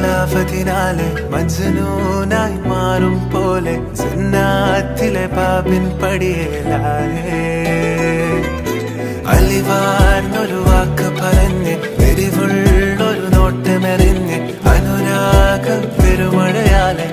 നിലാവതിനാലെ മജ്നൂനായി മാറും പോലെ ജന്നാത്തിലെ ബാബിൻ പടിയേലാലേ അലിവാർന്നൊരു വാക്ക് പറഞ്ഞ് എരിവുള്ളൊരു നോട്ടമെറിഞ്ഞ് അനുരാഗ പെരുമഴയാലെ